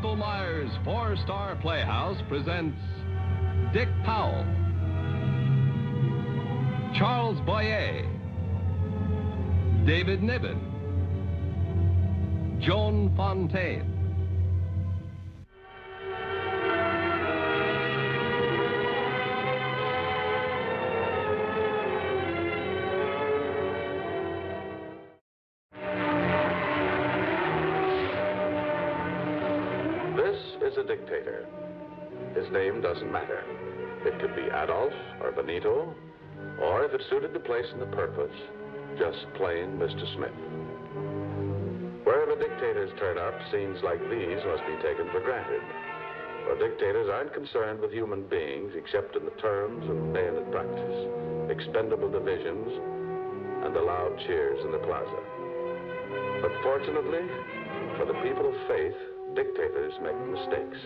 Bristol Myers four-star Playhouse presents Dick Powell, Charles Boyer, David Niven, Joan Fontaine. This is a dictator. His name doesn't matter. It could be Adolf or Benito, or if it suited the place and the purpose, just plain Mr. Smith. Wherever dictators turn up, scenes like these must be taken for granted. For dictators aren't concerned with human beings except in the terms of bayonet practice, expendable divisions, and the loud cheers in the plaza. But fortunately, for the people of faith, dictators make mistakes,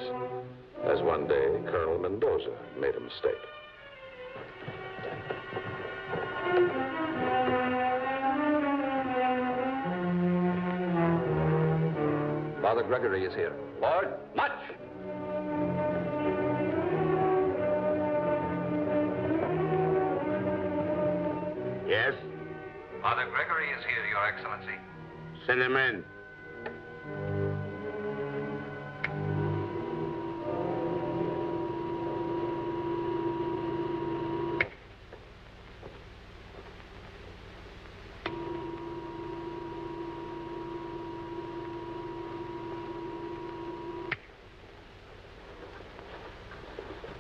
as one day Colonel Mendoza made a mistake. Father Gregory is here. Lord, much. Yes? Father Gregory is here, Your Excellency. Send him in.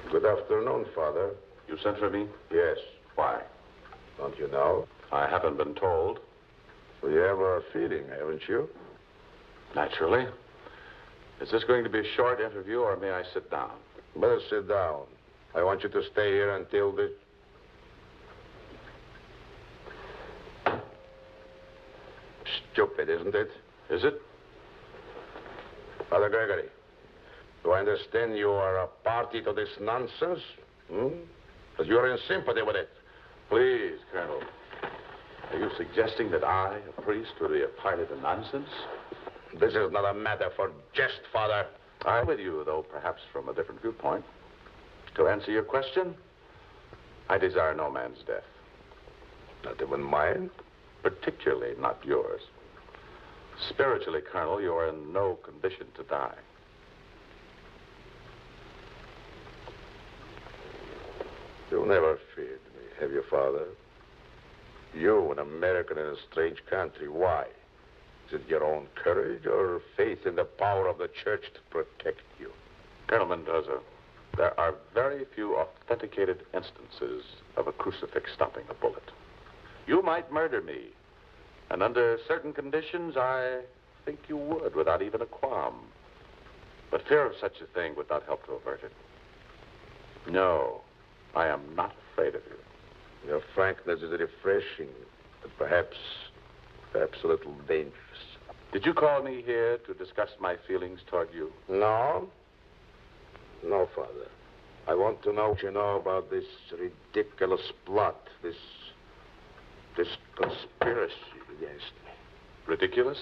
Good afternoon, Father. You sent for me? Yes. Why? Don't you know? I haven't been told. Well, you have a feeling, haven't you? Naturally. Is this going to be a short interview, or may I sit down? Better sit down. I want you to stay here until the... Stupid, isn't it? Is it? Father Gregory, do I understand you are a party to this nonsense? That you're in sympathy with it? Please, Colonel. Are you suggesting that I, a priest, would be a party to nonsense? This is not a matter for jest, Father. I'm with you, though perhaps from a different viewpoint. To answer your question, I desire no man's death. Not even mine? Particularly not yours. Spiritually, Colonel, you are in no condition to die. You never feared me, have you, Father? You, an American in a strange country, why? Is it your own courage or faith in the power of the church to protect you? Colonel Mendoza, there are very few authenticated instances of a crucifix stopping a bullet. You might murder me, and under certain conditions, I think you would, without even a qualm. But fear of such a thing would not help to avert it. No, I am not afraid of you. Your frankness is refreshing, but perhaps a little dangerous. Did you call me here to discuss my feelings toward you? No. No, Father. I want to know what you know about this ridiculous plot, this conspiracy against me. Ridiculous?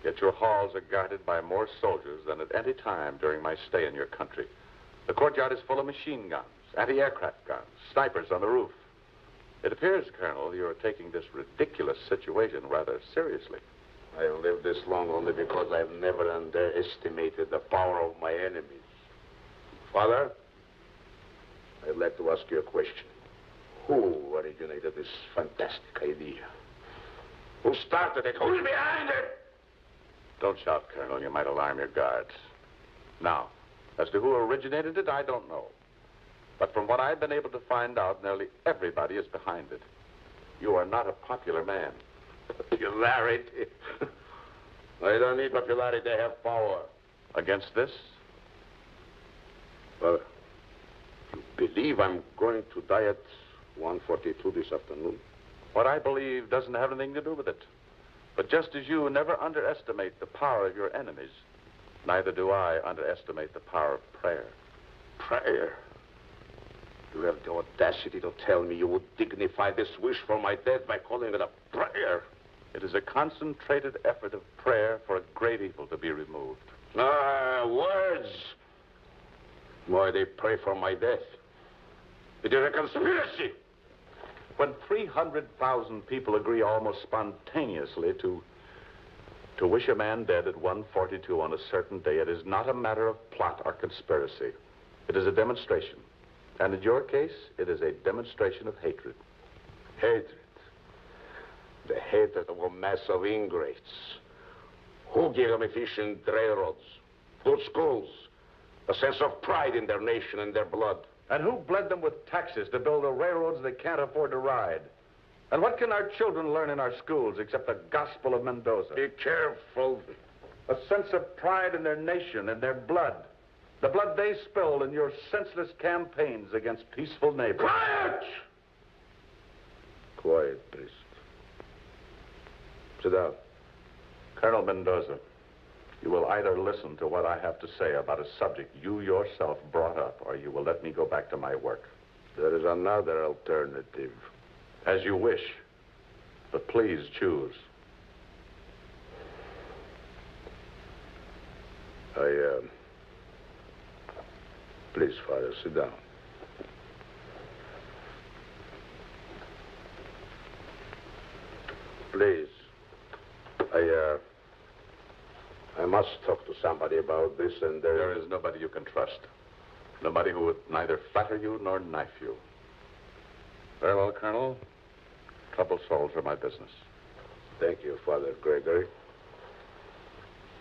Yet your halls are guarded by more soldiers than at any time during my stay in your country. The courtyard is full of machine guns, anti-aircraft guns, snipers on the roof. It appears, Colonel, you're taking this ridiculous situation rather seriously. I've lived this long only because I've never underestimated the power of my enemies. Father, I'd like to ask you a question. Who originated this fantastic idea? Who started it? Who's behind it? Don't shout, Colonel. You might alarm your guards. Now, as to who originated it, I don't know. But from what I've been able to find out, nearly everybody is behind it. You are not a popular man. Popularity? I don't need popularity. I have power. Against this? Well, you believe I'm going to die at 1:42 this afternoon? What I believe doesn't have anything to do with it. But just as you never underestimate the power of your enemies, neither do I underestimate the power of prayer. Prayer? You have the audacity to tell me you would dignify this wish for my death by calling it a prayer? It is a concentrated effort of prayer for a great evil to be removed. Words. Why, they pray for my death. It is a conspiracy. When 300,000 people agree almost spontaneously to wish a man dead at 1:42 on a certain day, it is not a matter of plot or conspiracy. It is a demonstration. And in your case, it is a demonstration of hatred. Hatred. The hatred of a mass of ingrates. Who gave them efficient railroads, good schools, a sense of pride in their nation and their blood? And who bled them with taxes to build the railroads they can't afford to ride? And what can our children learn in our schools except the gospel of Mendoza? Be careful. A sense of pride in their nation and their blood. The blood they spilled in your senseless campaigns against peaceful neighbors. Quiet! Quiet, priest. Sit down. Colonel Mendoza, you will either listen to what I have to say about a subject you yourself brought up, or you will let me go back to my work. There is another alternative. As you wish, but please choose. Please, Father, sit down. Please. I must talk to somebody about this, and There is nobody you can trust. Nobody who would neither flatter you nor knife you. Very well, Colonel. Troubled souls are my business. Thank you, Father Gregory.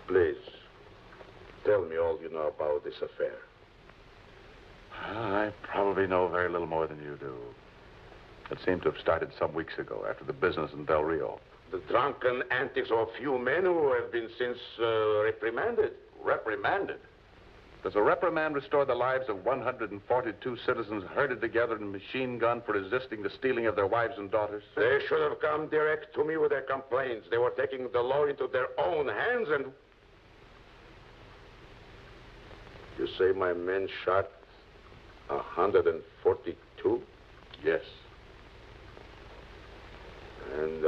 Please, tell me all you know about this affair. I probably know very little more than you do. It seemed to have started some weeks ago after the business in Del Rio. The drunken antics of a few men who have been since reprimanded. Reprimanded? Does a reprimand restore the lives of 142 citizens herded together in a machine gun for resisting the stealing of their wives and daughters? They should have come direct to me with their complaints. They were taking the law into their own hands, and... You say my men shot 142? Yes. And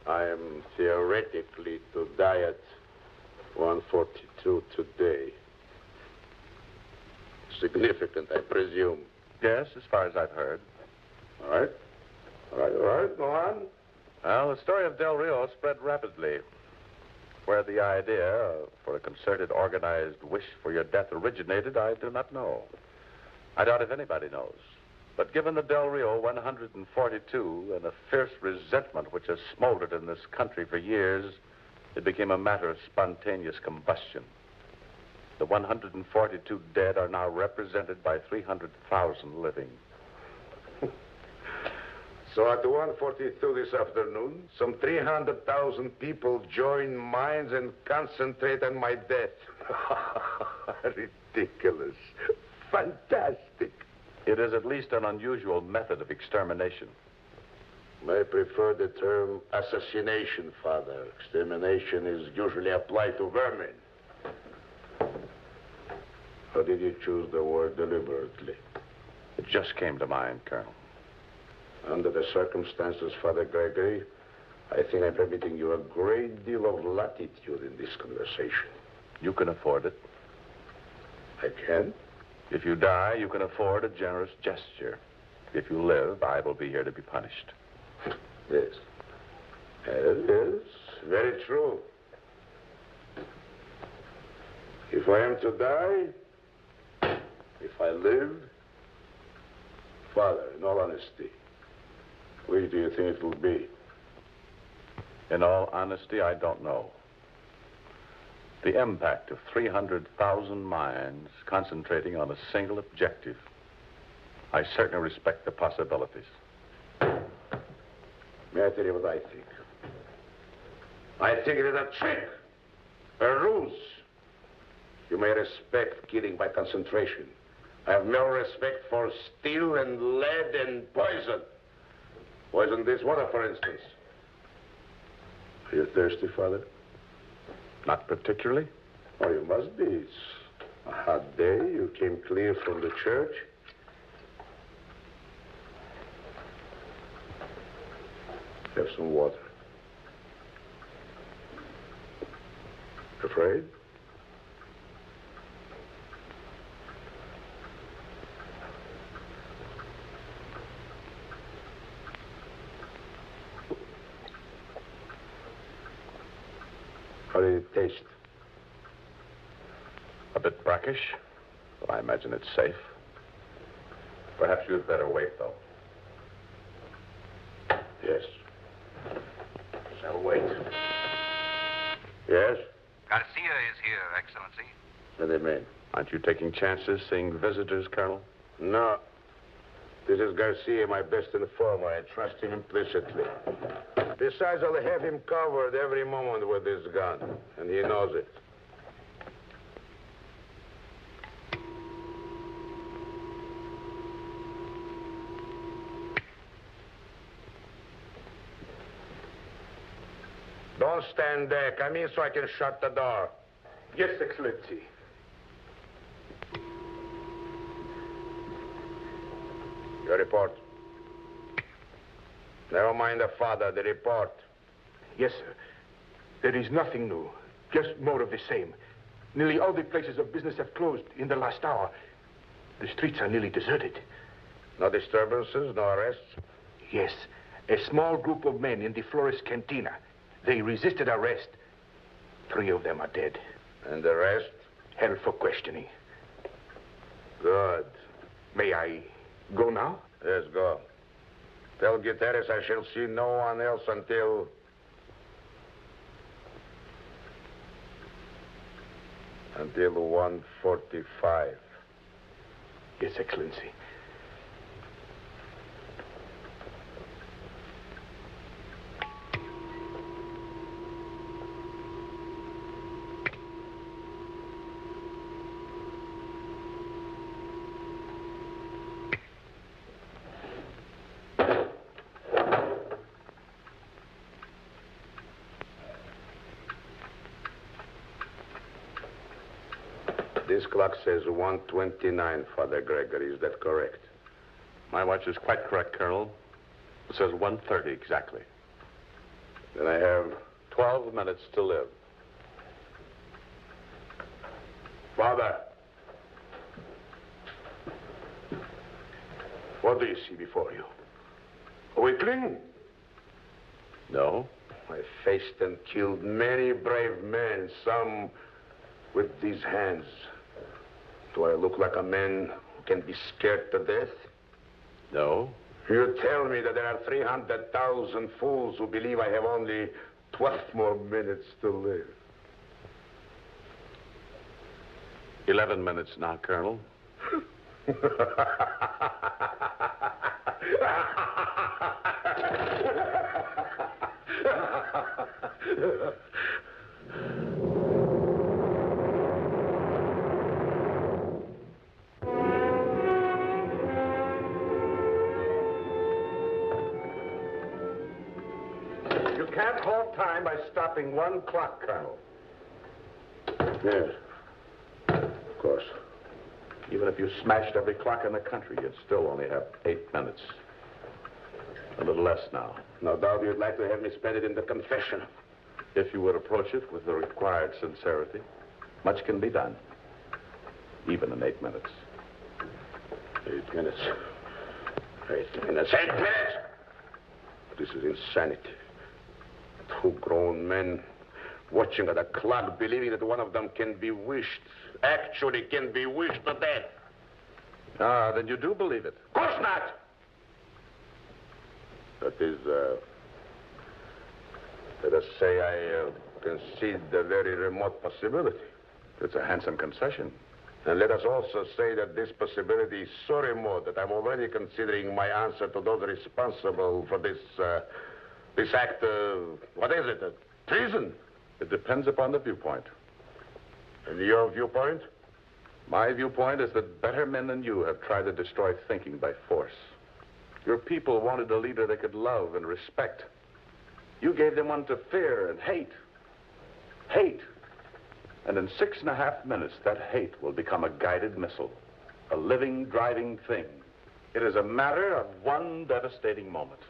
I am theoretically to die at 142 today. Significant, I presume. Yes, as far as I've heard. All right. Go on. Well, the story of Del Rio spread rapidly. Where the idea for a concerted, organized wish for your death originated, I do not know. I doubt if anybody knows. But given the Del Rio 142 and the fierce resentment which has smoldered in this country for years, it became a matter of spontaneous combustion. The 142 dead are now represented by 300,000 living. So at 1:42 this afternoon, some 300,000 people join minds and concentrate on my death. Ridiculous. Fantastic. It is at least an unusual method of extermination. I prefer the term assassination, Father. Extermination is usually applied to vermin. How did you choose the word deliberately? It just came to mind, Colonel. Under the circumstances, Father Gregory, I think I'm permitting you a great deal of latitude in this conversation. You can afford it. I can? If you die, you can afford a generous gesture. If you live, I will be here to be punished. Yes. Yes, very true. If I am to die, if I live, Father, in all honesty, which do you think it will be? In all honesty, I don't know. The impact of 300,000 minds concentrating on a single objective. I certainly respect the possibilities. May I tell you what I think? I think it is a trick, a ruse. You may respect killing by concentration. I have no respect for steel and lead and poison. Poison this water, for instance. Are you thirsty, Father? Not particularly. Oh, you must be. It's a hot day. You came clear from the church. Have some water. Afraid? How did it taste? A bit brackish, but I imagine it's safe. Perhaps you had better wait, though. Yes. Shall wait. Yes? Garcia is here, Excellency. What do they mean? Aren't you taking chances seeing visitors, Colonel? No. This is Garcia, my best informer. I trust him implicitly. Besides, I'll have him covered every moment with this gun, and he knows it. Don't stand there. Come in so I can shut the door. Yes, Excellency. Your report. Never mind the father, the report. Yes, sir. There is nothing new. Just more of the same. Nearly all the places of business have closed in the last hour. The streets are nearly deserted. No disturbances, no arrests? Yes. A small group of men in the Flores Cantina. They resisted arrest. 3 of them are dead. And the rest? Held for questioning. Good. May I go now? Yes, go. Tell Gutierrez I shall see no one else until... until 1:45. Yes, Excellency. This clock says 1:29, Father Gregory. Is that correct? My watch is quite correct, Colonel. It says 1:30 exactly. Then I have... 12 minutes to live. Father! What do you see before you? A weakling? No? I faced and killed many brave men, some with these hands. Do I look like a man who can be scared to death? No? You tell me that there are 300,000 fools who believe I have only 12 more minutes to live. 11 minutes now, Colonel. You can't halt time by stopping one clock, Colonel. Yes. Of course. Even if you smashed every clock in the country, you'd still only have 8 minutes. A little less now. No doubt you'd like to have me spend it in the confession. If you would approach it with the required sincerity, much can be done. Even in 8 minutes. 8 minutes. 8 minutes. 8 minutes! This is insanity. 2 grown men watching at a clock, believing that one of them can be wished, actually can be wished to death. Ah, then you do believe it. Of course not! That is, let us say I concede the very remote possibility. It's a handsome concession. And let us also say that this possibility is so remote that I'm already considering my answer to those responsible for this act of, what is it, treason? It depends upon the viewpoint. And your viewpoint? My viewpoint is that better men than you have tried to destroy thinking by force. Your people wanted a leader they could love and respect. You gave them one to fear and hate. Hate. And in 6.5 minutes, that hate will become a guided missile, a living, driving thing. It is a matter of one devastating moment.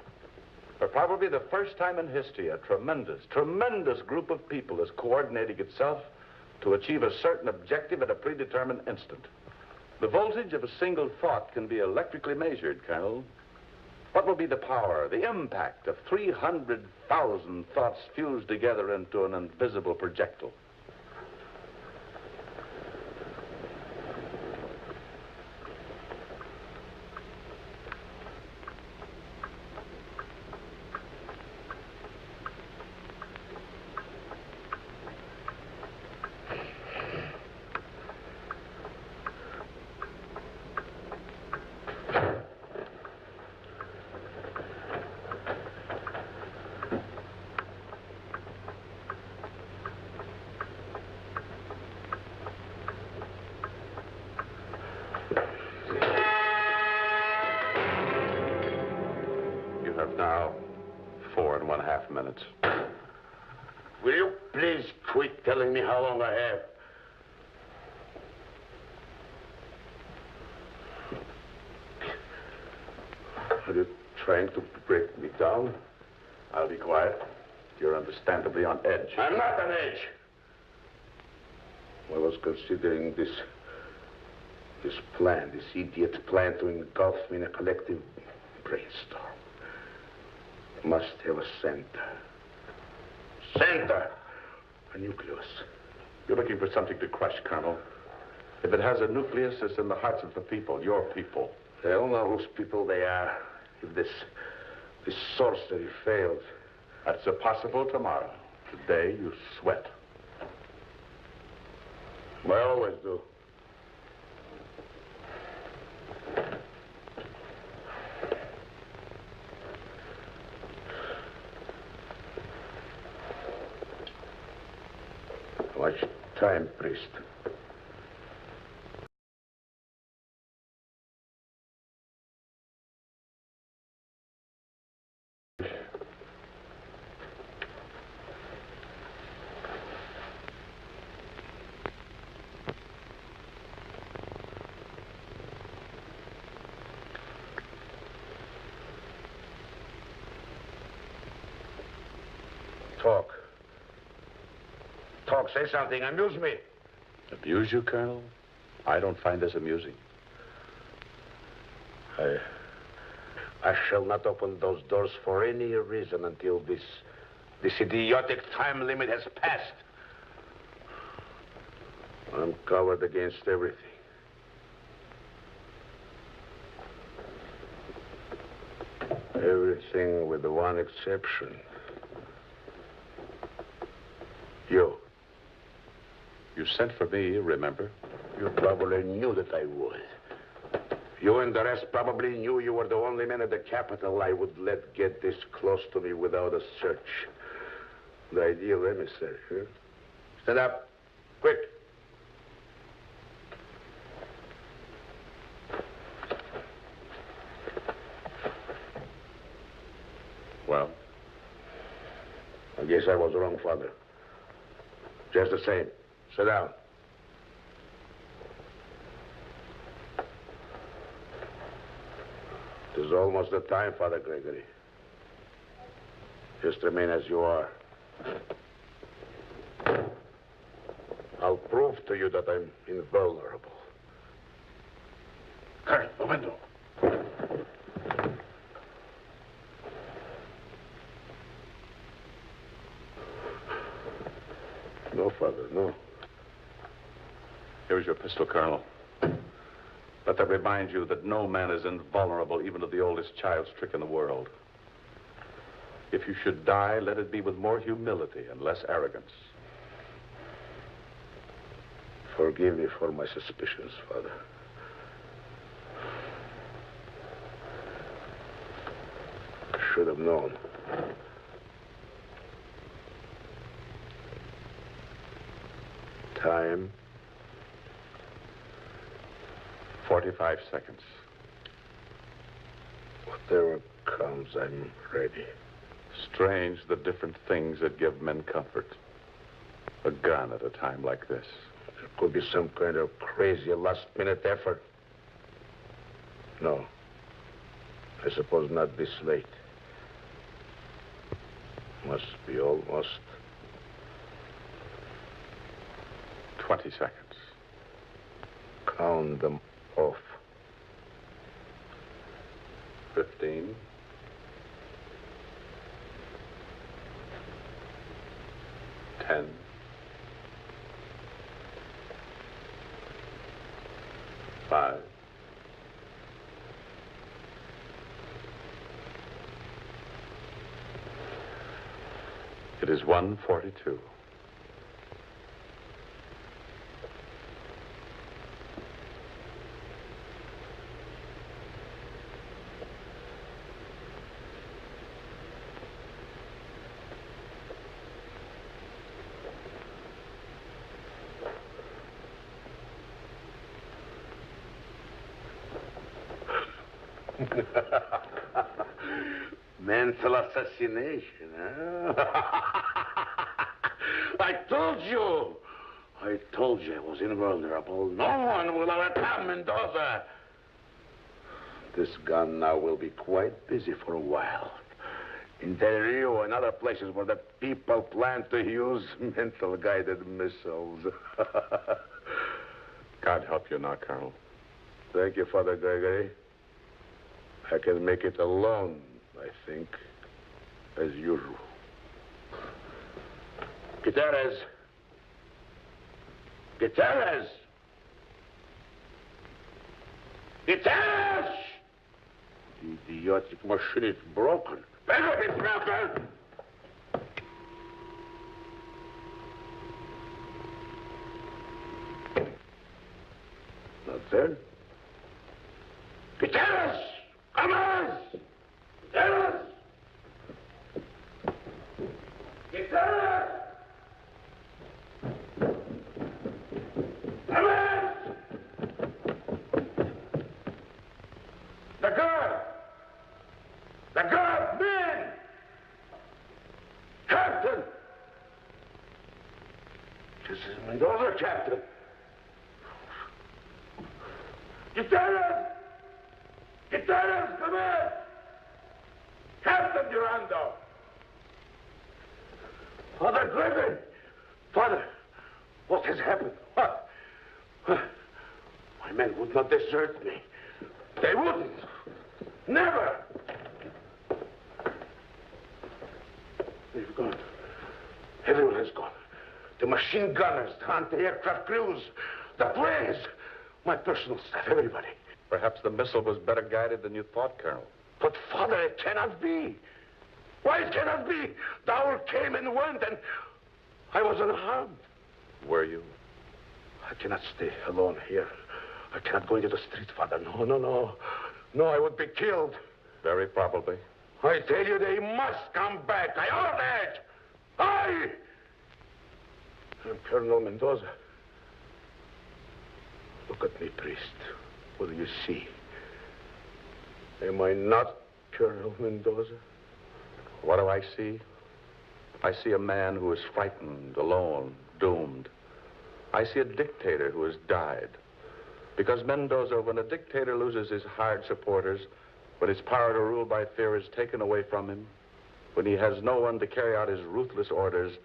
For probably the first time in history, a tremendous, tremendous group of people is coordinating itself to achieve a certain objective at a predetermined instant. The voltage of a single thought can be electrically measured, Colonel. What will be the power, the impact of 300,000 thoughts fused together into an invisible projectile? Now, 4.5 minutes. Will you please quit telling me how long I have? Are you trying to break me down? I'll be quiet. You're understandably on edge. I'm not on edge. I was considering this plan, this idiot plan to engulf me in a collective brainstorm. Must have a center. Center! A nucleus. You're looking for something to crush, Colonel. If it has a nucleus, it's in the hearts of the people, your people. They all know whose people they are. If this sorcery fails. That's possible tomorrow. Today, you sweat. I always do. How much time, priest? Talk, say something, amuse me. Amuse you, Colonel? I don't find this amusing. I shall not open those doors for any reason until this idiotic time limit has passed. I'm covered against everything. Everything with one exception. You. You sent for me, remember? You probably knew that I would. You and the rest probably knew you were the only man at the Capitol I would let get this close to me without a search. The ideal emissary, huh? Stand up. Quick. Well? I guess I was wrong, Father. Just the same. Sit down. It is almost the time, Father Gregory. Just remain as you are. I'll prove to you that I'm invulnerable. Colonel, the window. No, Father, no. Here's your pistol, Colonel. Let that remind you that no man is invulnerable even to the oldest child's trick in the world. If you should die, let it be with more humility and less arrogance. Forgive me for my suspicions, Father. I should have known. Time. 45 seconds. Whatever comes, I'm ready. Strange the different things that give men comfort. A gun at a time like this. There could be some kind of crazy last-minute effort. No. I suppose not this late. Must be almost 20 seconds. Count them off. 15. 10. 5. It is 1:42. Mental assassination, huh? I told you I was invulnerable. No one will overcome Mendoza. This gun now will be quite busy for a while. In Del Rio and other places where the people plan to use mental-guided missiles. God help you now, Colonel. Thank you, Father Gregory. I can make it alone, I think, as usual. Gutierrez! Gutierrez! Gutierrez! The idiotic machine is broken. Better be broken! Not there? Gutierrez! Come on! Gutierrez! Gutierrez! Come on! The guard! The guard, men! Captain! This is Mendoza, Captain. Gutierrez! Gutierrez, come in! Captain Durando! Father Gregory! Father, what has happened? What? My men would not desert me. They wouldn't. Never! They've gone. Everyone has gone. The machine gunners, the anti-aircraft crews, the planes, my personal staff, everybody. Perhaps the missile was better guided than you thought, Colonel. But, Father, it cannot be. Why it cannot be? The owl came and went, and I was unharmed. Were you? I cannot stay alone here. I cannot go into the street, Father. No, no, no. No, I would be killed. Very probably. I tell you, they must come back. I order it. I'm Colonel Mendoza. Look at me, priest. What do you see? Am I not Colonel Mendoza? What do I see? I see a man who is frightened, alone, doomed. I see a dictator who has died. Because Mendoza, when a dictator loses his hard supporters, when his power to rule by fear is taken away from him, when he has no one to carry out his ruthless orders,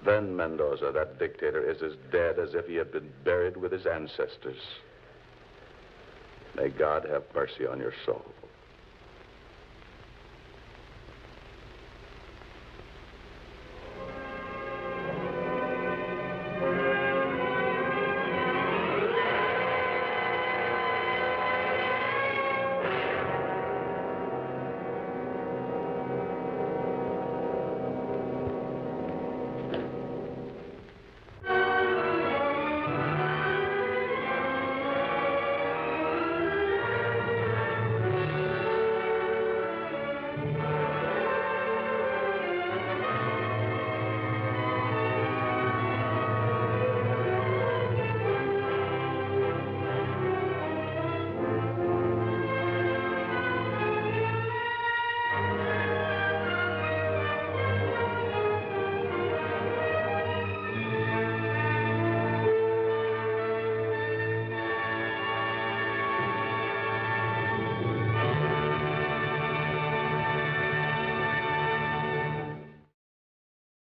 then Mendoza, that dictator, is as dead as if he had been buried with his ancestors. May God have mercy on your soul.